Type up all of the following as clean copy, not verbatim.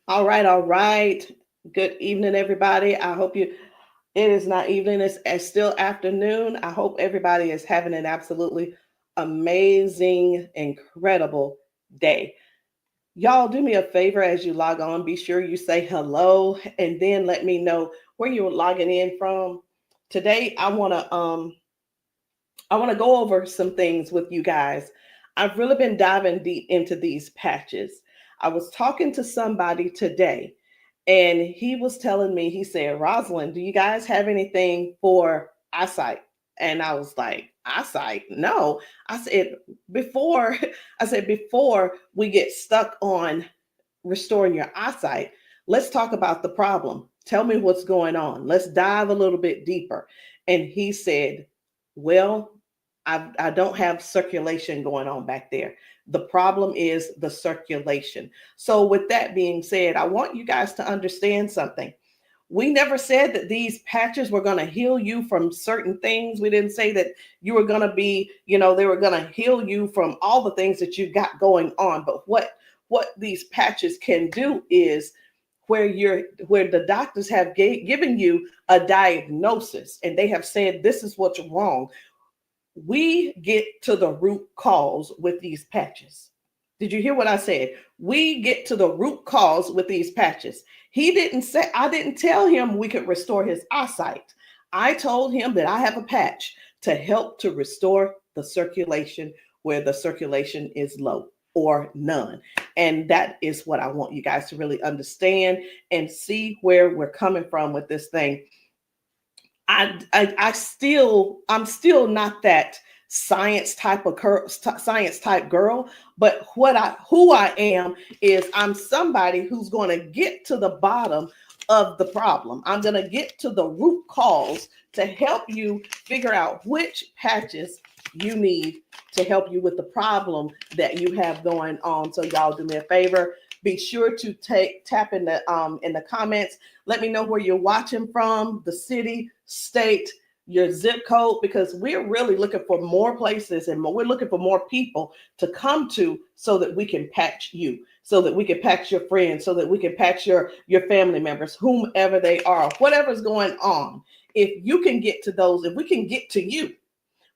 All right, all right. Good evening, everybody. I hope it is not evening, it's still afternoon. I hope everybody is having an absolutely amazing, incredible day. Y'all, do me a favor as you log on. Be sure you say hello and then let me know where you're logging in from. Today, I want to go over some things with you guys. I've really been diving deep into these patches. I was talking to somebody today, and he was telling me, he said, Rosalind, do you guys have anything for eyesight? And I was like, eyesight? No. I said, before, before we get stuck on restoring your eyesight, let's talk about the problem. Tell me what's going on. Let's dive a little bit deeper. And he said, well, I don't have circulation going on back there. The problem is the circulation. So, with that being said, I want you guys to understand something. We never said that these patches were going to heal you from certain things. We didn't say that you were going to be, they were going to heal you from all the things that you got going on. But what these patches can do is where the doctors have given you a diagnosis and they have said this is what's wrong. We get to the root cause with these patches. Did you hear what I said? We get to the root cause with these patches. He didn't say, I didn't tell him we could restore his eyesight. I told him that I have a patch to help to restore the circulation where the circulation is low or none. And that is what I want you guys to really understand and see where we're coming from with this thing. I'm still not that science type girl, but who I am is I'm somebody who's going to get to the bottom of the problem. I'm going to get to the root cause to help you figure out which patches you need to help you with the problem that you have going on. So y'all do me a favor. Be sure to tap in the comments. Let me know where you're watching from, the city, state, your zip code, because we're really looking for more places and we're looking for more people to come to so that we can patch you, so that we can patch your friends, so that we can patch your family members, whomever they are, whatever's going on. If you can get to those, if we can get to you,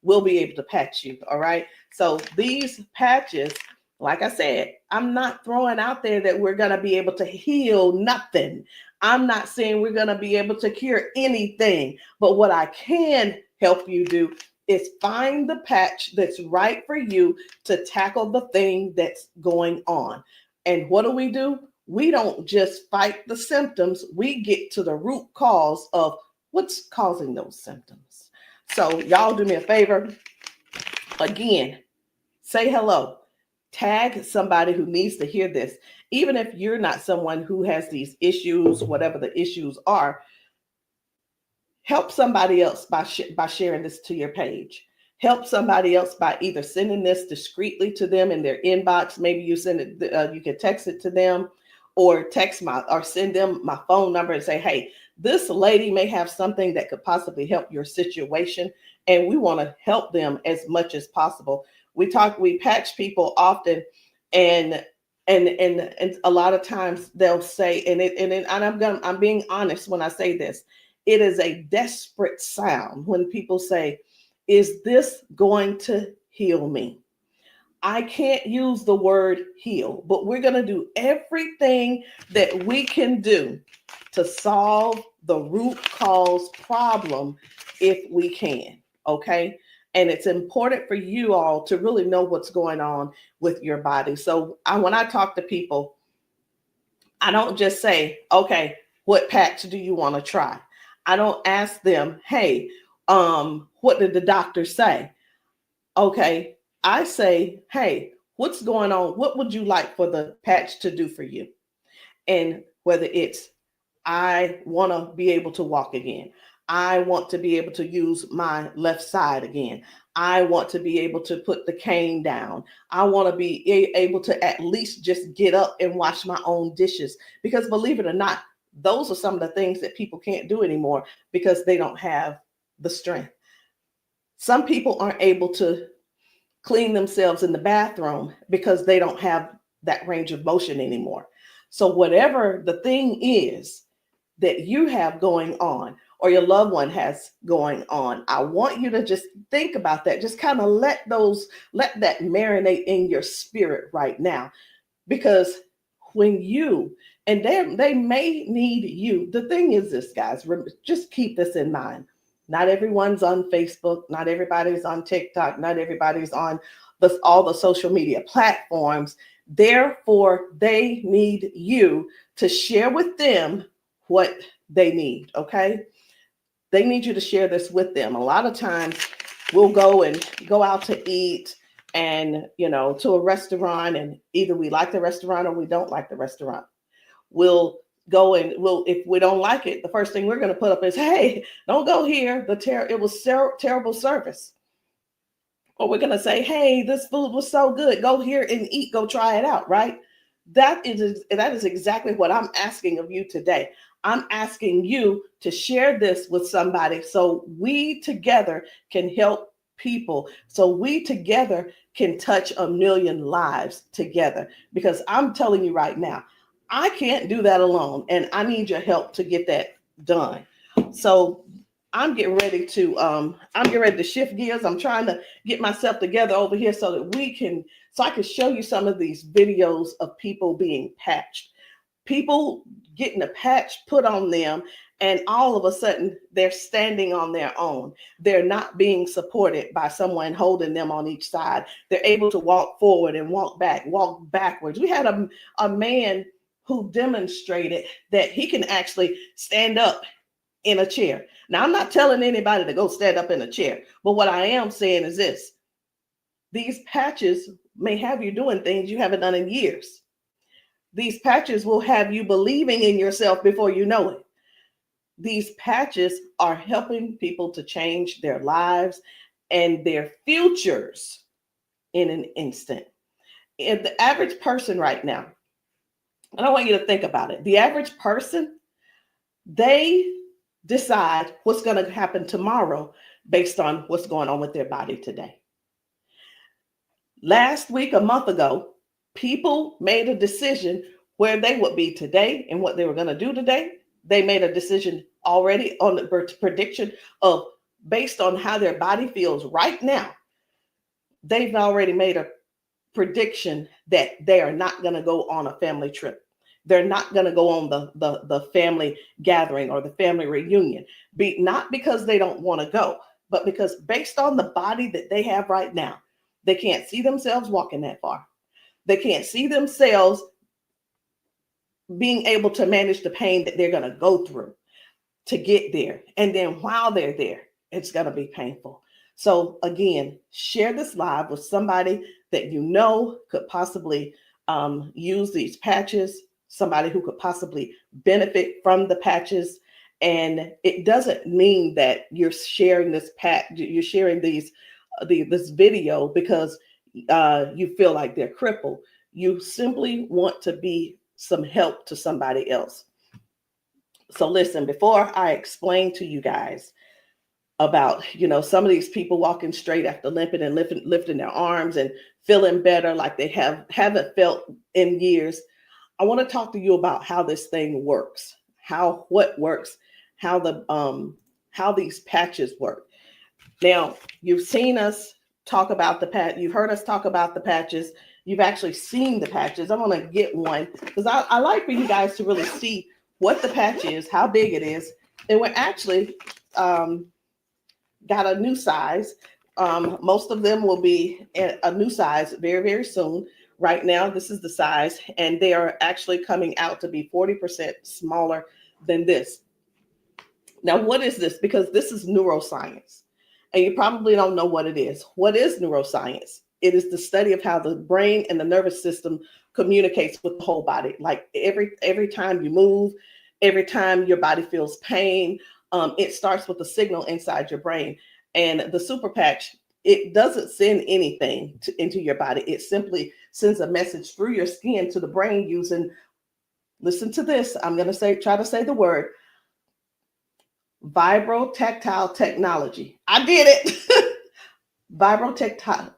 we'll be able to patch you. All right. So these patches, like I said, I'm not throwing out there that we're going to be able to heal nothing. I'm not saying we're going to be able to cure anything. But what I can help you do is find the patch that's right for you to tackle the thing that's going on. And what do? We don't just fight the symptoms, we get to the root cause of what's causing those symptoms. So, y'all do me a favor. Again, say hello. Tag somebody who needs to hear this. Even if you're not someone who has these issues, whatever the issues are, help somebody else by sharing this to your page. Help somebody else by either sending this discreetly to them in their inbox. Maybe you send it, you can text it to them, or send them my phone number and say, hey, this lady may have something that could possibly help your situation, and we want to help them as much as possible. We patch people often, and and a lot of times they'll say, I'm being honest when I say this, it is a desperate sound when people say, is this going to heal me? I can't use the word heal, but we're going to do everything that we can do to solve the root cause problem if we can. Okay. And it's important for you all to really know what's going on with your body. So when I talk to people, I don't just say, okay, what patch do you want to try? I don't ask them, hey, what did the doctor say? Okay, I say, hey, what's going on? What would you like for the patch to do for you? And whether it's, I want to be able to walk again. I want to be able to use my left side again. I want to be able to put the cane down. I want to be able to at least just get up and wash my own dishes. Because believe it or not, those are some of the things that people can't do anymore because they don't have the strength. Some people aren't able to clean themselves in the bathroom because they don't have that range of motion anymore. So whatever the thing is that you have going on or your loved one has going on, I want you to just think about that. Just kind of let that marinate in your spirit right now. Because when you, and they may need you. The thing is this, guys, just keep this in mind. Not everyone's on Facebook, not everybody's on TikTok, not everybody's on all the social media platforms. Therefore, they need you to share with them what they need, okay? They need you to share this with them. A lot of times we'll go out to eat and, to a restaurant, and either we like the restaurant or we don't like the restaurant. We'll go and if we don't like it, the first thing we're going to put up is, hey, don't go here. It was terrible service. Or we're going to say, hey, this food was so good. Go here and eat. Go try it out, right? That is exactly what I'm asking of you today. I'm asking you to share this with somebody so we together can help people, so we together can touch 1 million lives together. Because I'm telling you right now, I can't do that alone, and I need your help to get that done. So I'm getting ready to shift gears. I'm trying to get myself together over here so that I can show you some of these videos of people being patched, people getting a patch put on them, and all of a sudden they're standing on their own. They're not being supported by someone holding them on each side. They're able to walk forward and walk backwards. We had a man who demonstrated that he can actually stand up in a chair. Now, I'm not telling anybody to go stand up in a chair, but what I am saying is this: these patches may have you doing things you haven't done in years. These patches will have you believing in yourself before you know it. These patches are helping people to change their lives and their futures in an instant. And the average person right now, and I want you to think about it. The average person, they decide what's going to happen tomorrow based on what's going on with their body today. Last week, a month ago, people made a decision where they would be today and what they were going to do today. They made a decision already on the prediction of based on how their body feels right now. They've already made a prediction that they are not going to go on a family trip. They're not going to go on the family gathering or the family reunion. Not because they don't want to go, but because based on the body that they have right now, they can't see themselves walking that far. They can't see themselves being able to manage the pain that they're going to go through to get there. And then while they're there, it's going to be painful. So again, share this live with somebody that you know could possibly use these patches, somebody who could possibly benefit from the patches. And it doesn't mean that you're sharing this you're sharing this video because you feel like they're crippled. You simply want to be some help to somebody else. So listen, before I explain to you guys about, some of these people walking straight after limping and lifting their arms and feeling better like they haven't felt in years, I want to talk to you about how this thing works, what works, how these patches work. Now, you've seen us talk about you've heard us talk about the patches. You've actually seen the patches. I'm going to get one because I like for you guys to really see what the patch is, how big it is. And we're actually got a new size. Most of them will be a new size very, very soon. Right now, this is the size, and they are actually coming out to be 40% smaller than this. Now, what is this? Because this is neuroscience, and you probably don't know what it is. What is neuroscience? It is the study of how the brain and the nervous system communicates with the whole body. Like every time you move, every time your body feels pain, it starts with a signal inside your brain. And the super patch, it doesn't send anything into your body. It simply sends a message through your skin to the brain using, listen to this, I'm going to try to say the word, vibrotactile technology. I did it. Vibrotactile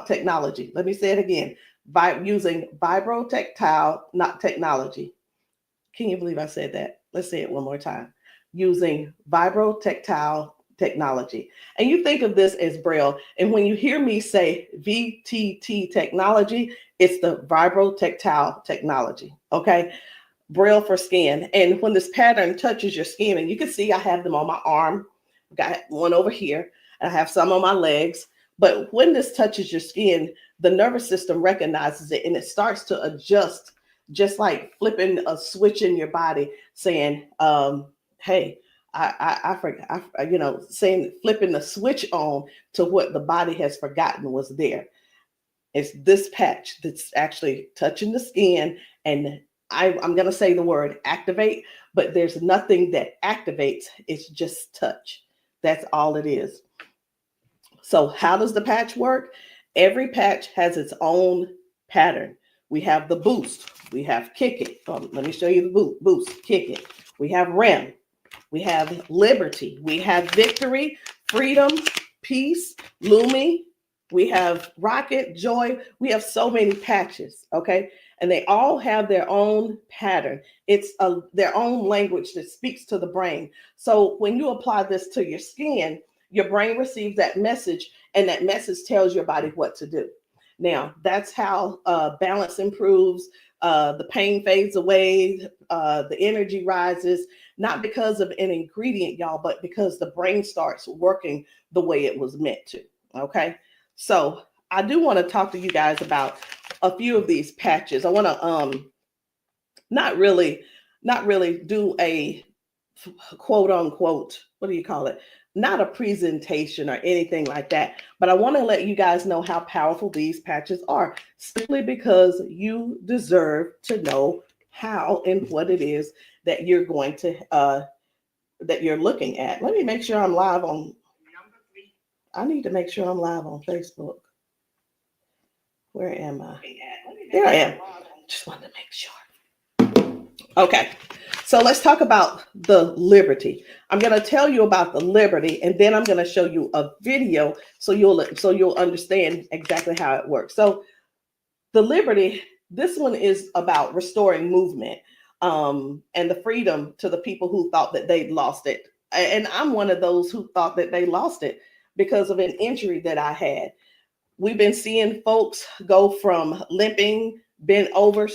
technology. Let me say it again. by using vibrotactile not technology. Can you believe I said that? Let's say it one more time. Using vibrotactile technology. And you think of this as Braille. And when you hear me say VTT technology, it's the vibrotactile technology. Okay. Braille for skin. And when this pattern touches your skin, and you can see I have them on my arm, got one over here, and I have some on my legs. But when this touches your skin, the nervous system recognizes it and it starts to adjust, just like flipping a switch in your body, saying, hey, I forgot, saying, flipping the switch on to what the body has forgotten was there. It's this patch that's actually touching the skin, and I'm going to say the word activate, but there's nothing that activates. It's just touch. That's all it is. So how does the patch work? Every patch has its own pattern. We have the boost. We have kick it. Let me show you the boost, kick it. We have REM. We have liberty. We have victory, freedom, peace, Lumi. We have rocket, joy. We have so many patches, okay? And they all have their own pattern. It's their own language that speaks to the brain. So when you apply this to your skin, your brain receives that message, and that message tells your body what to do. Now, that's how balance improves, the pain fades away, the energy rises, not because of an ingredient, y'all, but because the brain starts working the way it was meant to, okay? So I do want to talk to you guys about a few of these patches. I want to not really do a quote unquote, what do you call it? Not a presentation or anything like that, but I want to let you guys know how powerful these patches are, simply because you deserve to know how and what it is that you're going to that you're looking at. Let me make sure I'm live on. I need to make sure I'm live on Facebook. Where am I? There I am. Just wanted to make sure. Okay. So let's talk about the liberty. I'm going to tell you about the liberty, and then I'm going to show you a video so you'll understand exactly how it works. So the liberty, this one is about restoring movement and the freedom to the people who thought that they'd lost it. And I'm one of those who thought that they lost it because of an injury that I had. We've been seeing folks go from limping, bent over,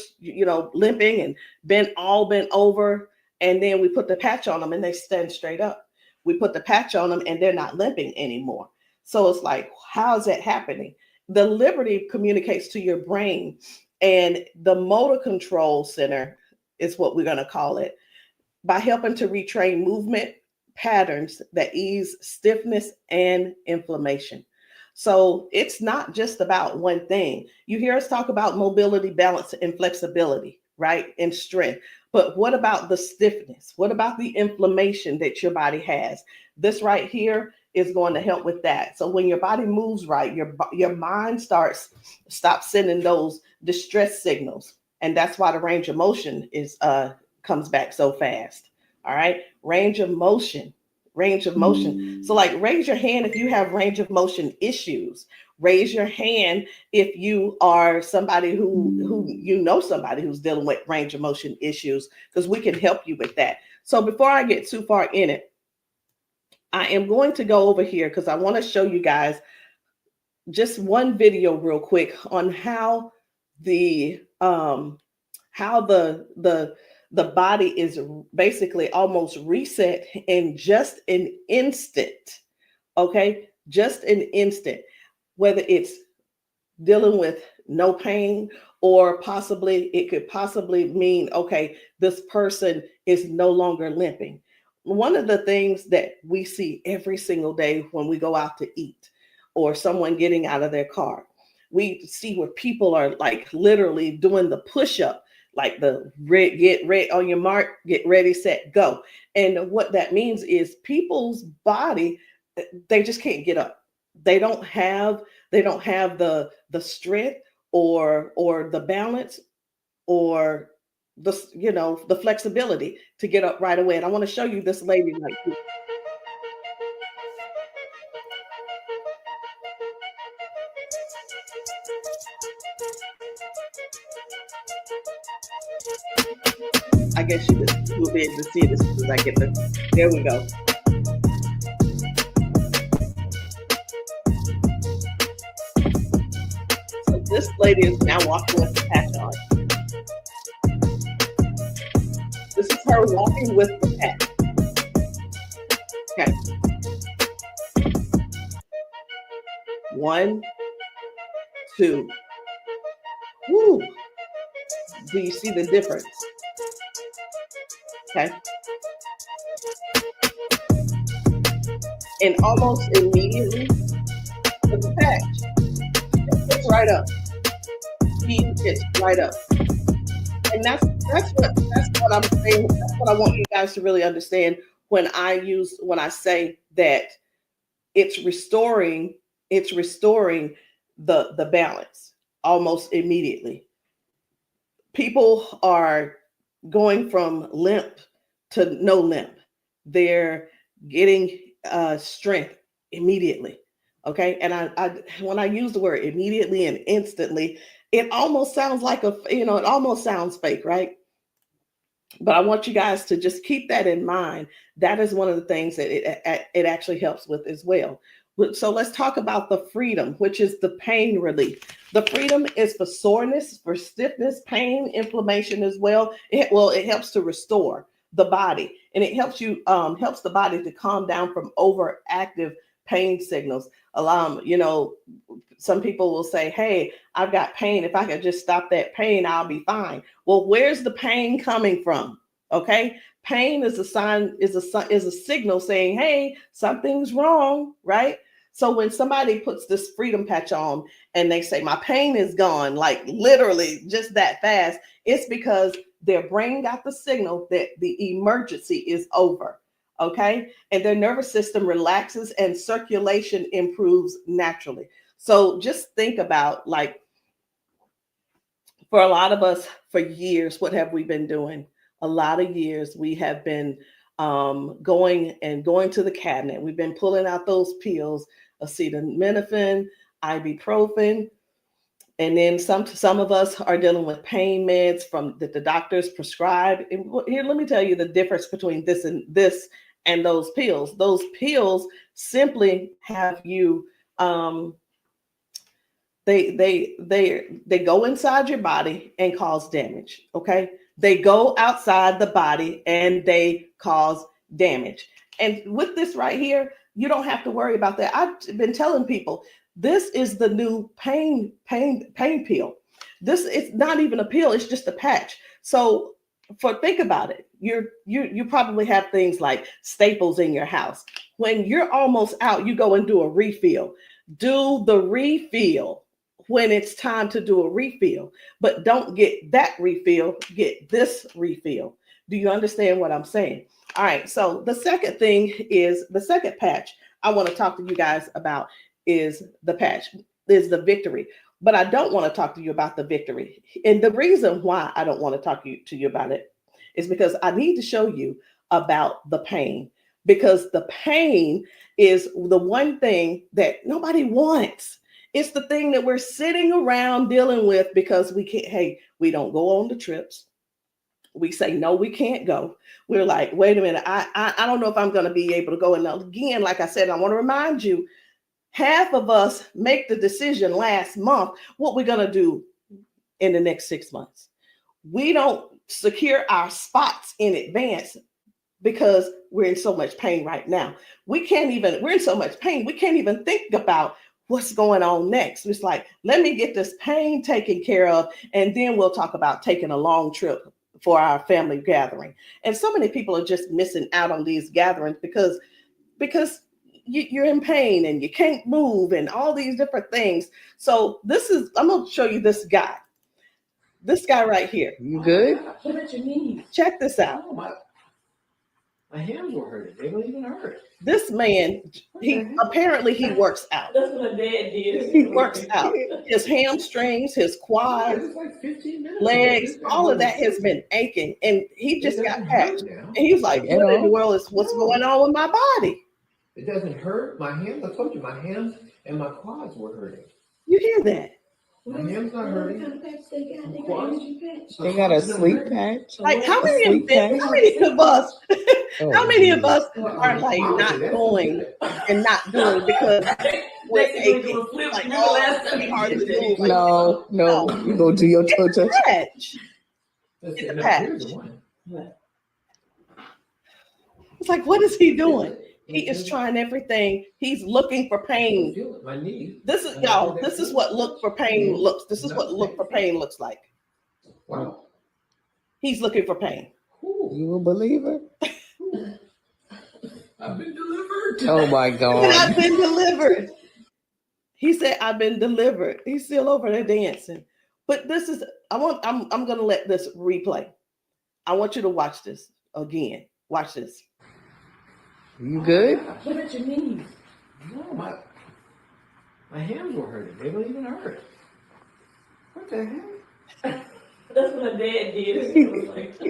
limping and bent over. And then we put the patch on them and they stand straight up. We put the patch on them and they're not limping anymore. So it's like, how is that happening? The liberty communicates to your brain, and the motor control center is what we're going to call it, by helping to retrain movement patterns that ease stiffness and inflammation. So it's not just about one thing. You hear us talk about mobility, balance, and flexibility, right? And strength. But what about the stiffness? What about the inflammation that your body has? This right here is going to help with that. So when your body moves right, your mind stops sending those distress signals. And that's why the range of motion comes back so fast. All right. Range of motion. So like, raise your hand if you have range of motion issues. Raise your hand if you are somebody who somebody who's dealing with range of motion issues, because we can help you with that. So before I get too far in it, I am going to go over here because I want to show you guys just one video real quick on how the body is basically almost reset in just an instant. Okay, just an instant, whether it's dealing with no pain, or it could possibly mean, okay, this person is no longer limping. One of the things that we see every single day when we go out to eat, or someone getting out of their car, we see where people are like literally doing the push-up, like the get ready on your mark, get ready, set, go. And what that means is people's body, they just can't get up. They don't have the strength or the balance or the flexibility to get up right away. And I want to show you this lady right here. I guess you will be able to see it as soon as I get the. There we go. So this lady is now walking with the patch on. This is her walking with the patch. Okay. 1, 2. Woo. Do you see the difference? Okay. And almost immediately, with the patch, it gets right up. He gets right up. And that's what I'm saying. That's what I want you guys to really understand when I say that it's restoring the balance almost immediately. People are going from limp to no limp. They're getting strength immediately. Okay. And I when I use the word immediately and instantly, it almost sounds like it almost sounds fake, right? But I want you guys to just keep that in mind. That is one of the things that it actually helps with as well. So let's talk about the freedom, which is the pain relief. The freedom is for soreness, for stiffness, pain, inflammation as well. It helps to restore the body, and it helps the body to calm down from overactive pain signals. Some people will say, "Hey, I've got pain. If I could just stop that pain, I'll be fine." Well, where's the pain coming from? Okay, pain is a sign, is a signal saying, "Hey, something's wrong," right? So when somebody puts this freedom patch on and they say, "My pain is gone," like literally just that fast, it's because their brain got the signal that the emergency is over. Okay, and their nervous system relaxes and circulation improves naturally. So just think about, like, for a lot of us, for years, what have we been doing? A lot of years we have been going to the cabinet. We've been pulling out those pills, acetaminophen, ibuprofen, and then some of us are dealing with pain meds from that the doctors prescribe. And here, let me tell you the difference between this and those pills. Those pills simply have you they go inside your body and cause damage. Okay, they go outside the body and they cause damage. And with this right here, you don't have to worry about that. I've been telling people this is the new pain pill. This is not even a pill; it's just a patch. So, think about it. You probably have things like staples in your house. When you're almost out, you go and do a refill. Do the refill when it's time to do a refill, but don't get that refill, get this refill. Do you understand what I'm saying? All right, so the second patch I want to talk to you guys about is the victory. But I don't want to talk to you about the victory. And the reason why I don't want to talk to you about it is because I need to show you about the pain, because the pain is the one thing that nobody wants. It's the thing that we're sitting around dealing with because we don't go on the trips. We say, no, we can't go. We're like, wait a minute, I don't know if I'm going to be able to go. And again, like I said, I want to remind you, half of us make the decision last month what we're going to do in the next 6 months. We don't secure our spots in advance because we're in so much pain right now. We're in so much pain, we can't even think about what's going on next. It's like, let me get this pain taken care of, and then we'll talk about taking a long trip for our family gathering. And so many people are just missing out on these gatherings because you're in pain and you can't move and all these different things. So I'm going to show you this guy right here. You good? What about your knees? Check this out. Oh, my hands were hurting. They don't even hurt. This man, he works out. That's what my dad did. He works out. His hamstrings, his quads, like 15 minutes legs, all of that has been aching. And he just got patched. And he was like, what in the world is what's going on with my body? It doesn't hurt. My hands, I told you, my hands and my quads were hurting. You hear that? My hand's not hurting. What kind of patch they got? They got Quads? energy patch. They got a sleep patch. Like how A many sleep patch? how many of us Oh, how many of us Well, are like not that's going good. and not doing because we're aching? Like, oh, it's gonna be hard to move. Like, No, you go do your toe touch. patch. Let's It's see, a now, patch. here's the one. It's like, what is he doing? He is trying everything. He's looking for pain. Feel it, my knee. This is y'all. This is what look for pain looks. This is what look for pain looks like. Wow. He's looking for pain. You a believer? I've been delivered. Oh my And God. I've been delivered. He said, "I've been delivered." He's still over there dancing. But this is. I'm gonna let this replay. I want you to watch this again. Watch this. You good? What about your knees? No, my hands were hurting. They don't even hurt. What the heck? That's what my dad did. It was like,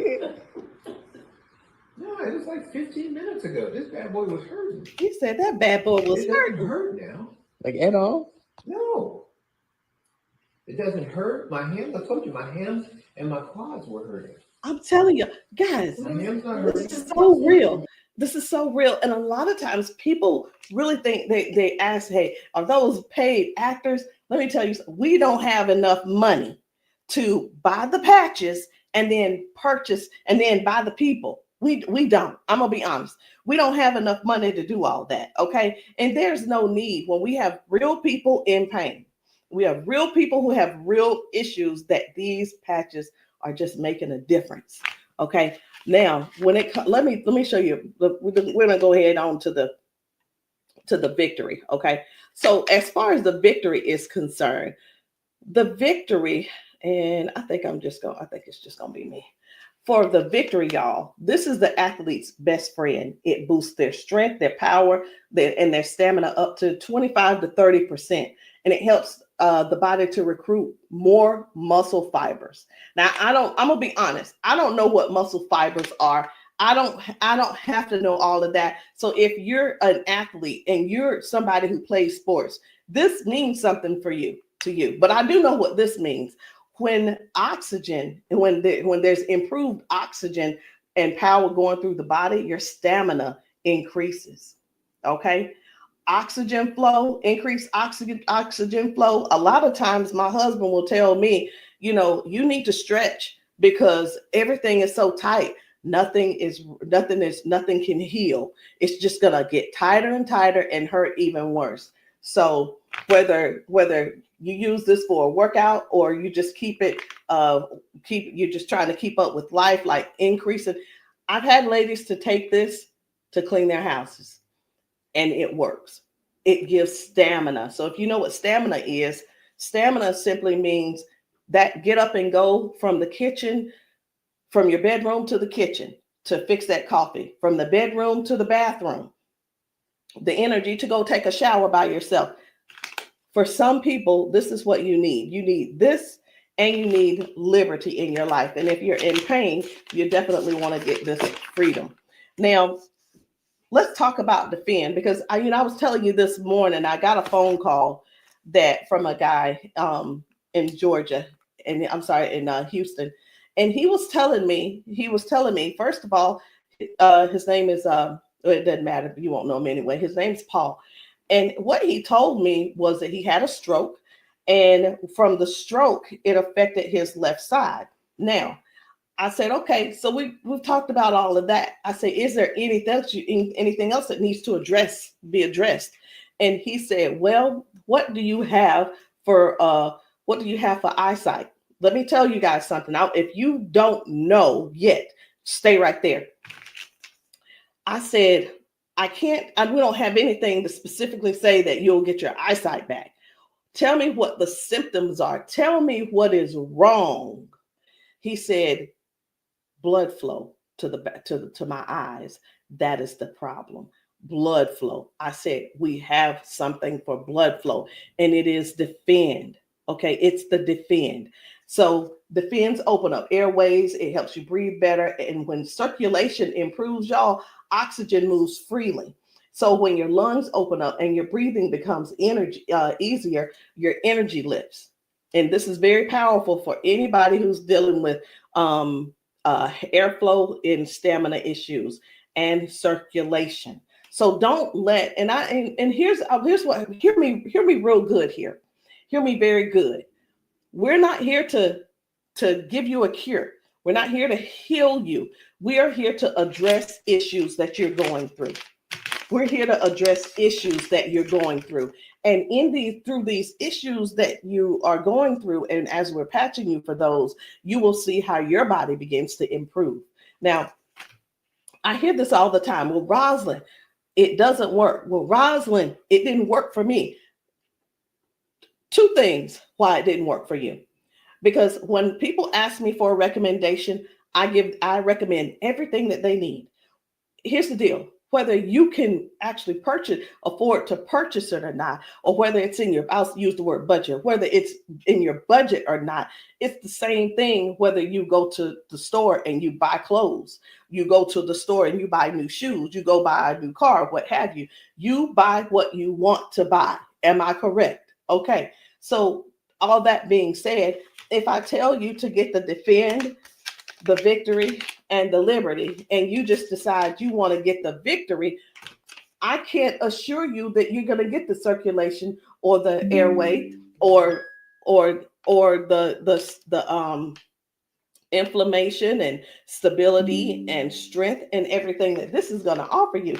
No, it was like 15 minutes ago. This bad boy was hurting. He said that bad boy was It hurt. doesn't hurt now. Like at all? No. It doesn't hurt. My hands, I told you, my hands and my quads were hurting. I'm telling you, guys. My hands not hurting. This is so real. This is so real. And a lot of times people really think they ask, hey, are those paid actors? Let me tell you, we don't have enough money to buy the patches and then purchase and then buy the people. We don't. I'm gonna be honest. We don't have enough money to do all that. Okay. And there's no need when we have real people in pain. We have real people who have real issues that these patches are just making a difference. Okay. Now, when it let me show you. We're gonna go ahead on to the victory. Okay. So as far as the victory is concerned, the victory, and I think it's just gonna be me. For the victory, y'all, this is the athlete's best friend. It boosts their strength, their power, and their stamina up to 25 to 30%. And it helps the body to recruit more muscle fibers. Now, I'm gonna be honest. I don't know what muscle fibers are. I don't have to know all of that. So if you're an athlete and you're somebody who plays sports, this means something to you. But I do know what this means. When oxygen, when there's improved oxygen and power going through the body, your stamina increases. Okay. Oxygen flow, increased oxygen flow. A lot of times my husband will tell me, you need to stretch because everything is so tight. Nothing can heal. It's just gonna get tighter and tighter and hurt even worse. So whether you use this for a workout or you just you're just trying to keep up with life, like increasing. I've had ladies to take this to clean their houses and it works. It gives stamina. So if you know what stamina simply means that get up and go from the kitchen, from your bedroom to the kitchen to fix that coffee, from the bedroom to the bathroom, the energy to go take a shower by yourself. For some people, this is what you need. You need this and you need liberty in your life. And if you're in pain, you definitely want to get this freedom. Now, let's talk about Defend, because I was telling you this morning, I got a phone call from a guy in Georgia, and I'm sorry, in Houston. And he was telling me, first of all, his name is, it doesn't matter, you won't know him anyway. His name's Paul. And what he told me was that he had a stroke, and from the stroke, it affected his left side. Now, I said, okay, so we've talked about all of that. I said, is there anything else that needs to be addressed? And he said, well, what do you have for eyesight? Let me tell you guys something. Now, if you don't know yet, stay right there. I said, we don't have anything to specifically say that you'll get your eyesight back. Tell me what the symptoms are. Tell me what is wrong. He said, blood flow to my eyes. That is the problem. Blood flow. I said, we have something for blood flow, and it is Defend. Okay, it's the Defend. So Defends open up airways. It helps you breathe better. And when circulation improves, y'all, oxygen moves freely. So when your lungs open up and your breathing becomes easier, your energy lifts. and this is very powerful for anybody who's dealing with airflow and stamina issues and circulation. So don't let, and here's what, hear me real good here. Hear me very good. We're not here to give you a cure. We're not here to heal you. We are here to address issues that you're going through. We're here to address issues that you're going through. And through these issues that you are going through, and as we're patching you for those, you will see how your body begins to improve. Now, I hear this all the time. Well, Rosalind, it doesn't work. Well, Rosalind, it didn't work for me. Two things why it didn't work for you. Because when people ask me for a recommendation, I recommend everything that they need. Here's the deal. Whether you can actually afford to purchase it or not, or whether it's in your, I'll use the word budget, whether it's in your budget or not, it's the same thing whether you go to the store and you buy clothes, you go to the store and you buy new shoes, you go buy a new car, what have you. You buy what you want to buy. Am I correct? Okay. So all that being said, if I tell you to get the Defend, the Victory, and the Liberty, and you just decide you want to get the Victory, I can't assure you that you're going to get the circulation or the airway or the inflammation and stability and strength and everything that this is going to offer you.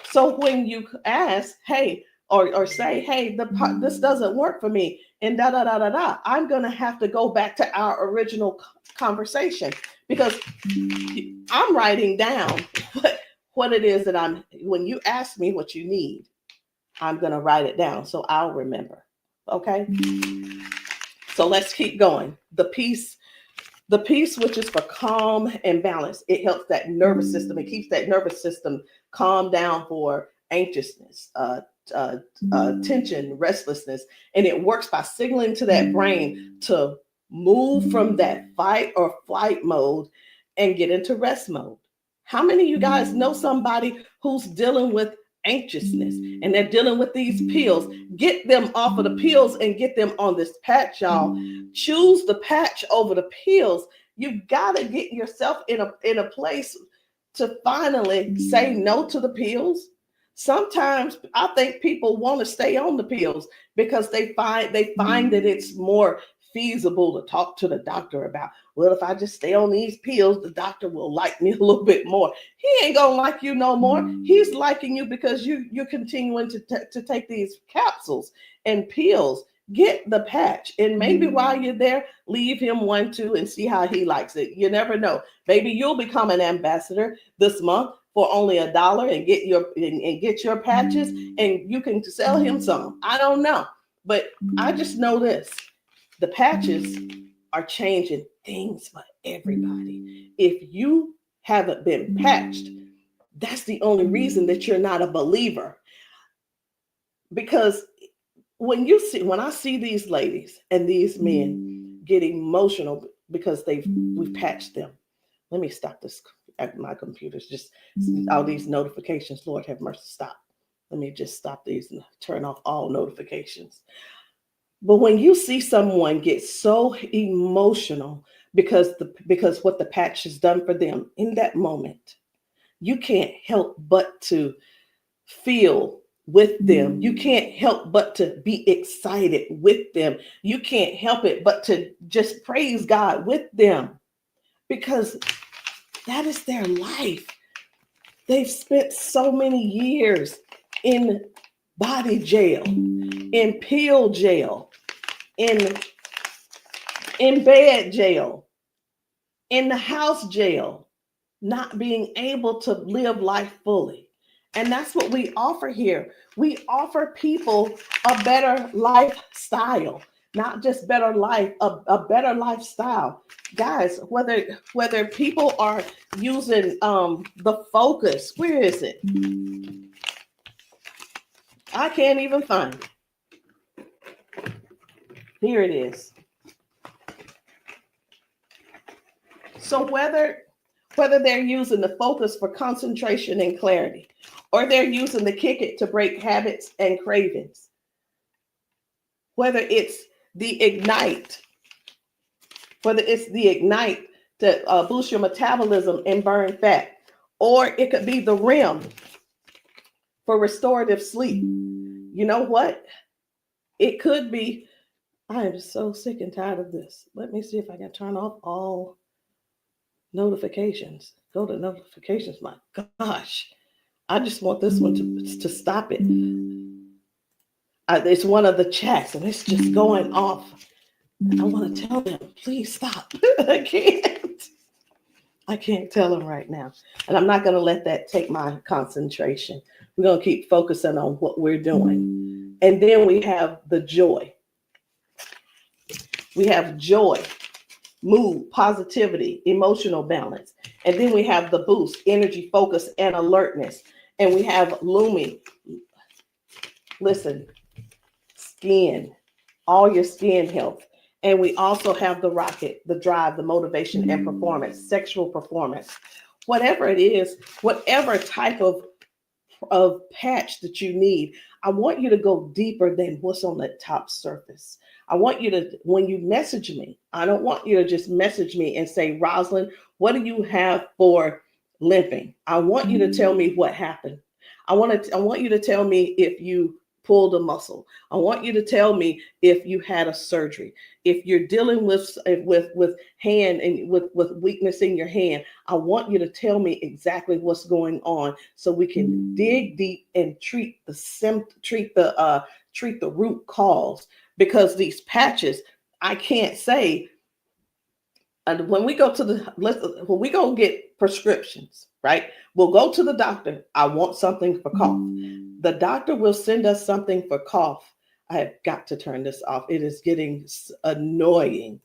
So when you ask, hey, or say, hey, this doesn't work for me, and I'm going to have to go back to our original conversation, because I'm writing down what it is that when you ask me what you need, I'm going to write it down so I'll remember. Okay. So let's keep going. The peace, which is for calm and balance. It helps that nervous system. It keeps that nervous system calm down for anxiousness, tension, restlessness. And it works by signaling to that brain to move from that fight or flight mode and get into rest mode. How many of you guys know somebody who's dealing with anxiousness and they're dealing with these pills? Get them off of the pills and get them on this patch, y'all. Choose the patch over the pills. You got to get yourself in a place to finally say no to the pills. Sometimes I think people want to stay on the pills because they find that it's more feasible to talk to the doctor about, well, if I just stay on these pills, the doctor will like me a little bit more. He ain't gonna like you no more. He's liking you because you're continuing to take these capsules and pills. Get the patch, and maybe while you're there, leave him one too and see how he likes it. You never know. Maybe you'll become an ambassador this month for only $1 and get your patches, and you can sell him some. I don't know, but I just know this. The patches are changing things for everybody. If you haven't been patched, that's the only reason that you're not a believer. Because when I see these ladies and these men get emotional because we've patched them. Let me stop this. My computer's just all these notifications. Lord have mercy, stop. Let me just stop these and turn off all notifications. But when you see someone get so emotional because what the patch has done for them in that moment, you can't help but to feel with them. You can't help but to be excited with them. You can't help it but to just praise God with them, because that is their life. They've spent so many years in body jail, in pill jail, in bed jail, in the house jail, not being able to live life fully. And that's what we offer here. We offer people a better lifestyle, not just better life, a better lifestyle. Guys, whether people are using the Focus, where is it? I can't even find it. Here it is. So whether they're using the Focus for concentration and clarity, or they're using the Kick It to break habits and cravings, whether it's the Ignite. It's the Ignite to boost your metabolism and burn fat. Or it could be the REM for restorative sleep. You know what? It could be, I am so sick and tired of this. Let me see if I can turn off all notifications. Go to notifications. My gosh. I just want this one to stop it. It's one of the chats and it's just going off. I want to tell them, please stop. I can't tell them right now. And I'm not going to let that take my concentration. We're going to keep focusing on what we're doing. And then we have the joy. We have joy, mood, positivity, emotional balance. And then we have the boost, energy, focus, and alertness. And we have Lumi. Listen, skin, all your skin health. And we also have the rocket, the drive, the motivation and performance, sexual performance. Whatever it is, whatever type of patch that you need, I want you to go deeper than what's on the top surface. I want you to, when you message me, I don't want you to just message me and say, Rosalind, what do you have for limping? I want you to tell me what happened. I want you to tell me if you pulled a muscle. I want you to tell me if you had a surgery. If you're dealing with hand and with weakness in your hand, I want you to tell me exactly what's going on so we can dig deep and treat the root cause. Because these patches, I can't say. And when we go get prescriptions, right? We'll go to the doctor. I want something for cough. The doctor will send us something for cough. I have got to turn this off. It is getting annoying.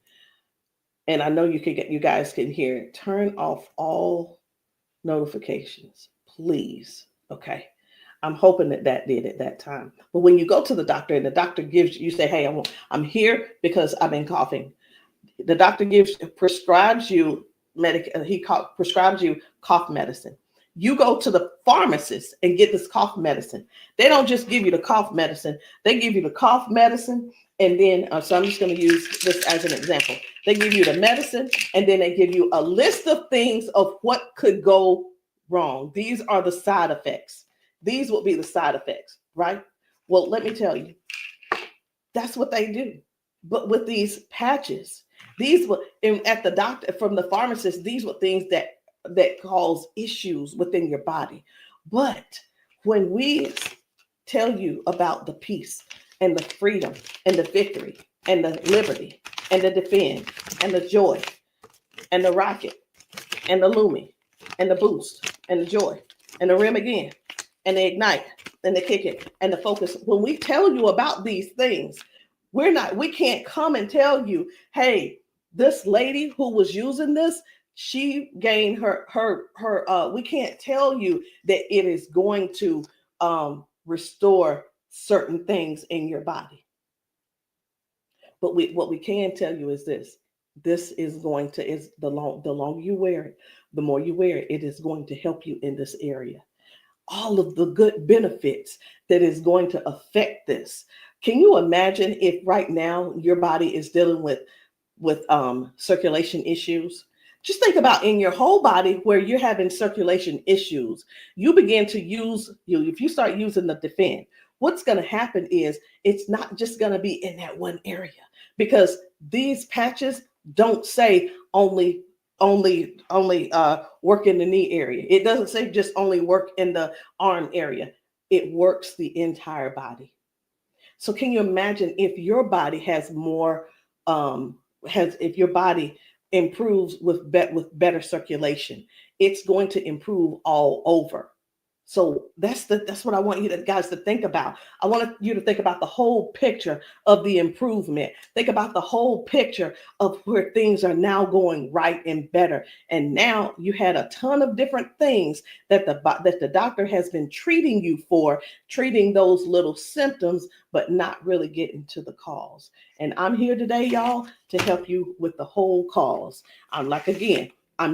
And I know you guys can hear it. Turn off all notifications, please. Okay. I'm hoping that did at that time. But when you go to the doctor and the doctor gives you say, hey, I'm here because I've been coughing. The doctor prescribes you prescribes you cough medicine. You go to the pharmacist and get this cough medicine. They don't just give you the cough medicine. They give you the cough medicine. And then, so I'm just going to use this as an example. They give you the medicine and then they give you a list of things of what could go wrong. These are the side effects. These will be the side effects, right? Well, let me tell you, that's what they do. But with these patches, these were at the doctor, from the pharmacist, these were things that cause issues within your body. But when we tell you about the peace and the freedom and the victory and the liberty and the defend and the joy and the rocket and the Lumi and the boost and the joy and the REM again and the ignite and the kick it and the focus, when we tell you about these things, we can't come and tell you, hey, this lady who was using this, she gained we can't tell you that it is going to restore certain things in your body. But what we can tell you is this is going to, the longer you wear it, the more you wear it, it is going to help you in this area. All of the good benefits that is going to affect this. Can you imagine if right now your body is dealing with circulation issues? Just think about in your whole body where you're having circulation issues. You begin to if you start using the defend, what's going to happen is it's not just going to be in that one area, because these patches don't say only work in the knee area. It doesn't say just only work in the arm area. It works the entire body. So can you imagine if your body has more, if your body improves with better circulation, it's going to improve all over. So that's what I want you guys to think about. I want you to think about the whole picture of the improvement. Think about the whole picture of where things are now going right and better. And now you had a ton of different things that the doctor has been treating you for, treating those little symptoms, but not really getting to the cause. And I'm here today, y'all, to help you with the whole cause. I'm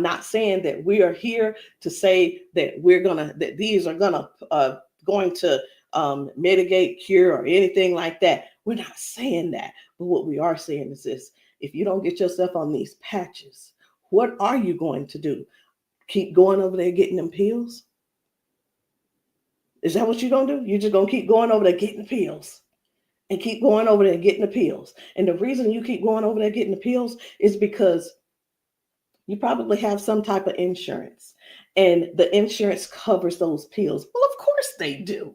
not saying that we are here to say that these are going to mitigate, cure, or anything like that. We're not saying that. But what we are saying is this: if you don't get yourself on these patches, what are you going to do? Keep going over there getting them pills? Is that what you're going to do? You're just going to keep going over there getting pills and keep going over there getting the pills. And the reason you keep going over there getting the pills is because you probably have some type of insurance, and the insurance covers those pills. Well, of course they do.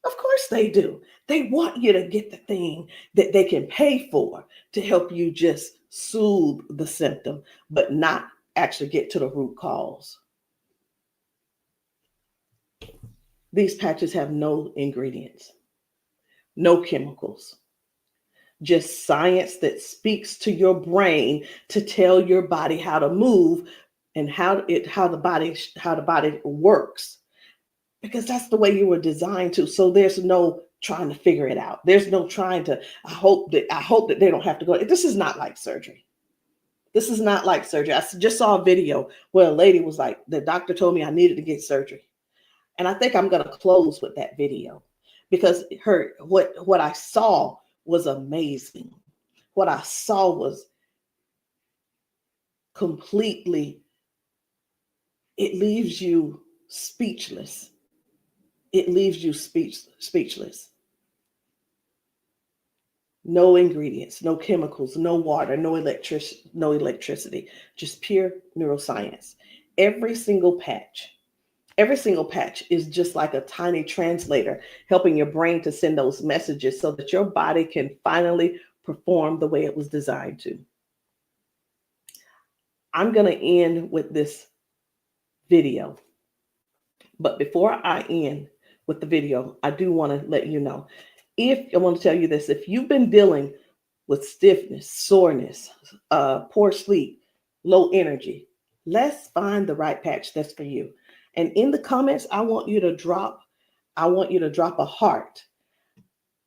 Of course they do. They want you to get the thing that they can pay for to help you just soothe the symptom, but not actually get to the root cause. These patches have no ingredients, no chemicals, just science that speaks to your brain to tell your body how to move and how the body works, because that's the way you were designed to. So there's no trying to figure it out. There's no trying to, I hope that they don't have to go. This is not like surgery. This is not like surgery. I just saw a video where a lady was like, the doctor told me I needed to get surgery. And I think I'm going to close with that video, because what I saw was amazing. What I saw was completely, it leaves you speechless. It leaves you speechless. No ingredients, no chemicals, no water, no electricity, just pure neuroscience. Every single patch is just like a tiny translator, helping your brain to send those messages so that your body can finally perform the way it was designed to. I'm going to end with this video. But before I end with the video, I do want to let you know, I want to tell you this: if you've been dealing with stiffness, soreness, poor sleep, low energy, let's find the right patch that's for you. And in the comments, I want you to drop a heart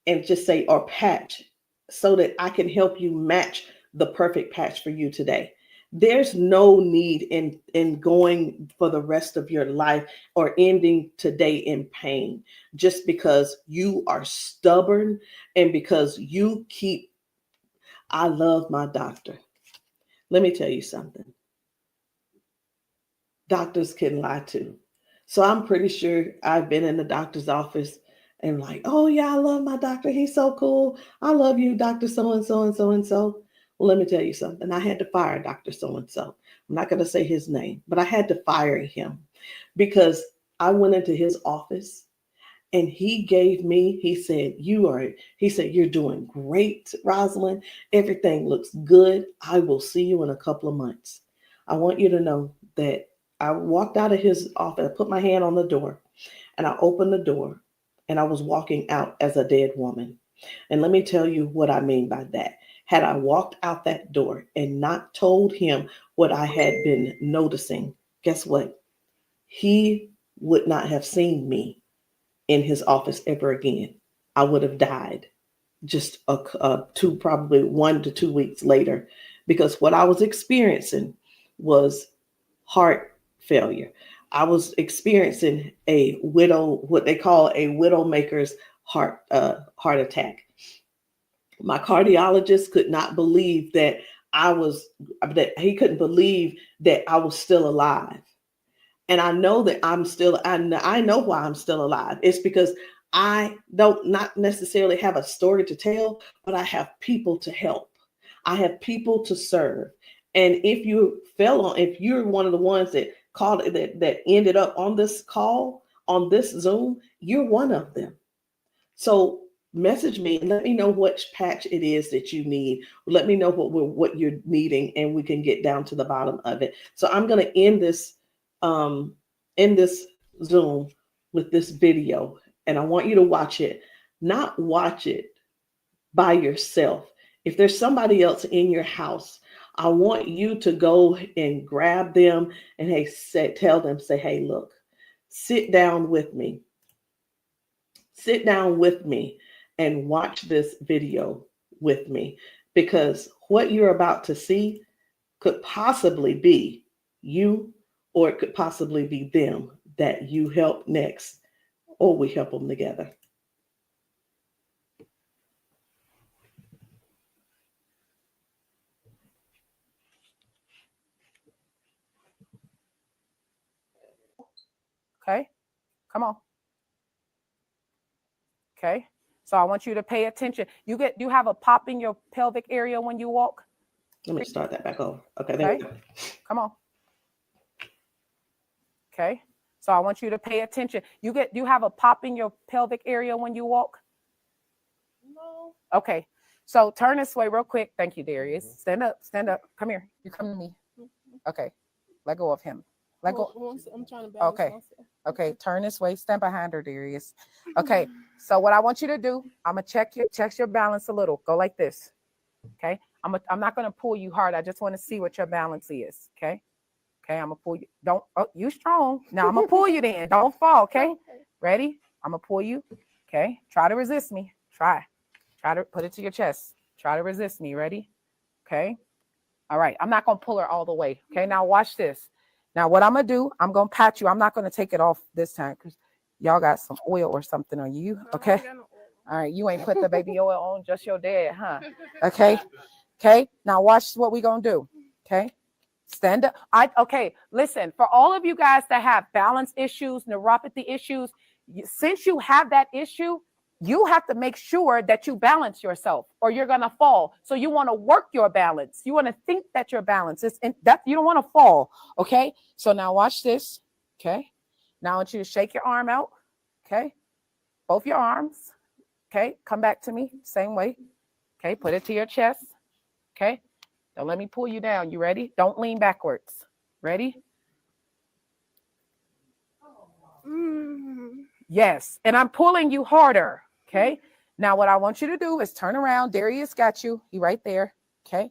and just say, or patch, so that I can help you match the perfect patch for you today. There's no need in going for the rest of your life or ending today in pain just because you are stubborn and because you keep, I love my doctor. Let me tell you something. Doctors can lie too. So I'm pretty sure I've been in the doctor's office and like, oh yeah, I love my doctor. He's so cool. I love you, Dr. So-and-so and so-and-so. Well, let me tell you something. I had to fire Dr. So-and-so. I'm not going to say his name, but I had to fire him because I went into his office and he said, you're doing great, Rosalind. Everything looks good. I will see you in a couple of months. I want you to know that I walked out of his office, I put my hand on the door and I opened the door and I was walking out as a dead woman. And let me tell you what I mean by that. Had I walked out that door and not told him what I had been noticing, guess what? He would not have seen me in his office ever again. I would have died just probably 1 to 2 weeks later, because what I was experiencing was heart failure. I was experiencing what they call a widowmaker's heart attack. My cardiologist could not believe that he couldn't believe that I was still alive. And I know that I know why I'm still alive. It's because I don't not necessarily have a story to tell, but I have people to help. I have people to serve. And if you're one of the ones that called that ended up on this call, on this Zoom, you're one of them. So message me and let me know which patch it is that you need. Let me know what you're needing, and we can get down to the bottom of it. So I'm going to end this Zoom with this video, and I want you to watch it. Not watch it by yourself. If there's somebody else in your house, I want you to go and grab them and tell them, hey, look, sit down with me. Sit down with me and watch this video with me, because what you're about to see could possibly be you, or it could possibly be them that you help next, or we help them together. Okay, come on. Okay, so I want you to pay attention. You have a pop in your pelvic area when you walk. Let me start that back over. Okay, there we go. Come on. Okay, so I want you to pay attention. You have a pop in your pelvic area when you walk. No. Okay, so turn this way real quick. Thank you, Darius. Stand up. Come here. You come to me. Okay, let go of him. Let go. I'm trying to balance Okay. myself. Okay, turn this way. Stand behind her, Darius. Okay, so what I want you to do, I'm gonna check your balance a little. Go like this. Okay, I'm not gonna pull you hard. I just want to see what your balance is. Okay, I'm gonna pull you. You strong. Now I'm gonna pull you. Then don't fall. Okay, ready? I'm gonna pull you. Okay, try to resist me. Try to put it to your chest. Try to resist me. Ready? Okay. All right. I'm not gonna pull her all the way. Okay. Now watch this. Now, what I'm going to do, I'm going to pat you. I'm not going to take it off this time because y'all got some oil or something on you. Okay. All right. You ain't put the baby oil on, just your dad, huh? Okay. Okay. Now, watch what we going to do. Okay. Stand up. Okay. Listen, for all of you guys that have balance issues, neuropathy issues, since you have that issue, you have to make sure that you balance yourself or you're going to fall. So you want to work your balance. You want to think that your balance is that you don't want to fall. Okay. So now watch this. Okay. Now I want you to shake your arm out. Okay. Both your arms. Okay. Come back to me. Same way. Okay. Put it to your chest. Okay. Don't let me pull you down. You ready? Don't lean backwards. Ready? Yes. And I'm pulling you harder. Okay. Now what I want you to do is turn around. Darius got you. He right there. Okay.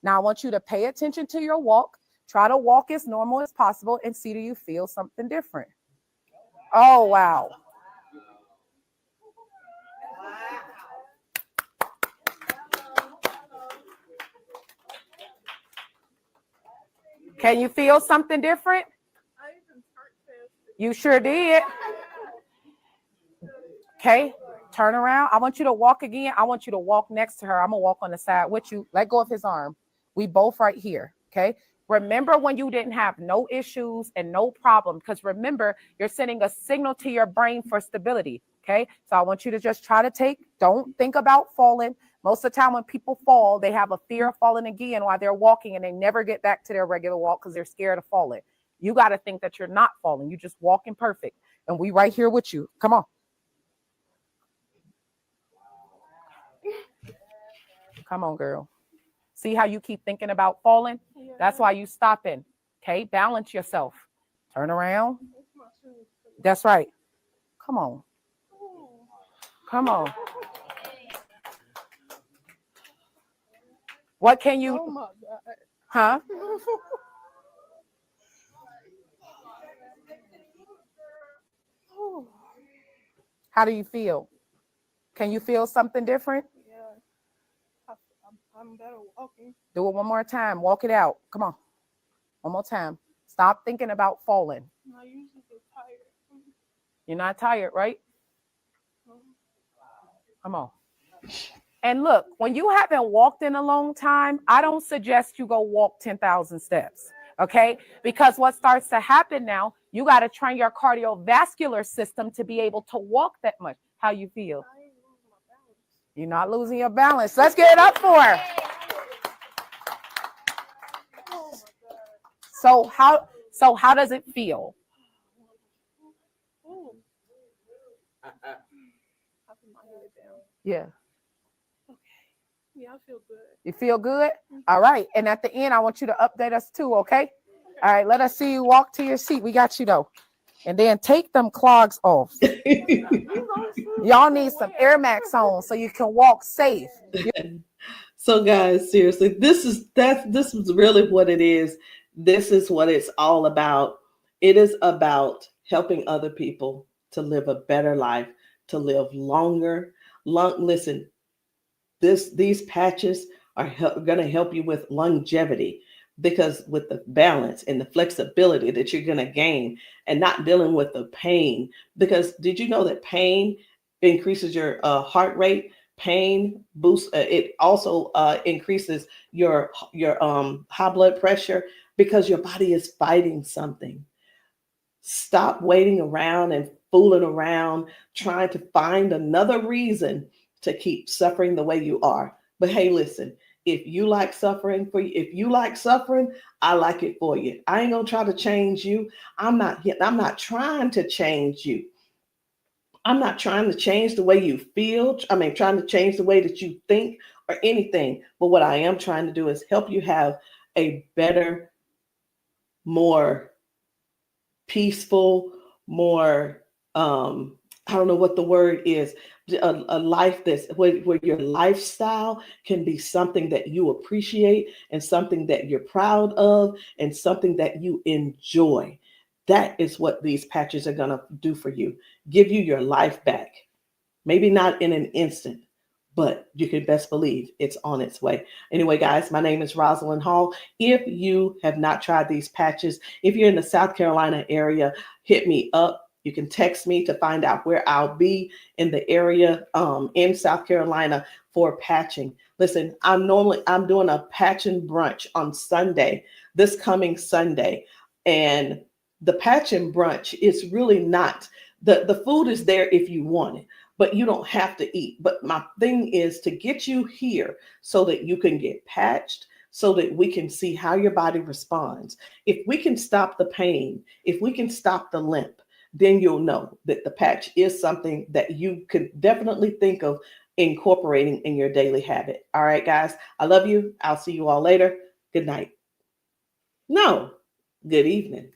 Now I want you to pay attention to your walk. Try to walk as normal as possible and see, do you feel something different? Oh, wow. Can you feel something different? You sure did. Okay. Turn around. I want you to walk again. I want you to walk next to her. I'm going to walk on the side with you. Let go of his arm. We both right here. Okay. Remember when you didn't have no issues and no problem, because remember, you're sending a signal to your brain for stability. Okay. So I want you to just try to don't think about falling. Most of the time when people fall, they have a fear of falling again while they're walking and they never get back to their regular walk because they're scared of falling. You got to think that you're not falling. You're just walking perfect. And we right here with you. Come on. Come on, girl. See how you keep thinking about falling? Yeah. That's why you stopping. Okay, balance yourself. Turn around. That's right. Come on. Come on. What can you? Oh my God. Huh? How do you feel? Can you feel something different? I'm better walking. Do it one more time. Walk it out. Come on. One more time. Stop thinking about falling. I usually get tired. You're not tired, right? Come on. And look, when you haven't walked in a long time, I don't suggest you go walk 10,000 steps. Okay? Because what starts to happen now, you got to train your cardiovascular system to be able to walk that much. How you feel? You're not losing your balance. Let's get it up for her. So how does it feel? Yeah. Okay. Yeah, I feel good. You feel good? All right. And at the end, I want you to update us too, okay? All right, let us see you walk to your seat. We got you though. And then take them clogs off. Y'all need some Air Max on so you can walk safe. So guys, seriously, this is really what it is. This is what it's all about. It is about helping other people to live a better life, to live longer. Listen, these patches are going to help you with longevity, because with the balance and the flexibility that you're going to gain and not dealing with the pain. Because did you know that pain increases your heart rate? Pain boosts, it also increases your high blood pressure, because your body is fighting something. Stop waiting around and fooling around, trying to find another reason to keep suffering the way you are. But hey, listen, if you like suffering if you like suffering, I like it for you. I ain't gonna try to change you. I'm not trying to change you. I'm not trying to change the way you feel. Trying to change the way that you think or anything. But what I am trying to do is help you have a better, more peaceful, more, I don't know what the word is, a life that's where your lifestyle can be something that you appreciate and something that you're proud of and something that you enjoy. That is what these patches are going to do for you. Give you your life back. Maybe not in an instant, but you can best believe it's on its way. Anyway, guys, my name is Rosalind Hall. If you have not tried these patches, if you're in the South Carolina area, hit me up. You can text me to find out where I'll be in the area in South Carolina for patching. Listen, I'm doing a patching brunch on Sunday, this coming Sunday. And the patching brunch is really not, the food is there if you want it, but you don't have to eat. But my thing is to get you here so that you can get patched, so that we can see how your body responds. If we can stop the pain, if we can stop the limp, then you'll know that the patch is something that you could definitely think of incorporating in your daily habit. All right, guys, I love you. I'll see you all later. Good night. No, good evening.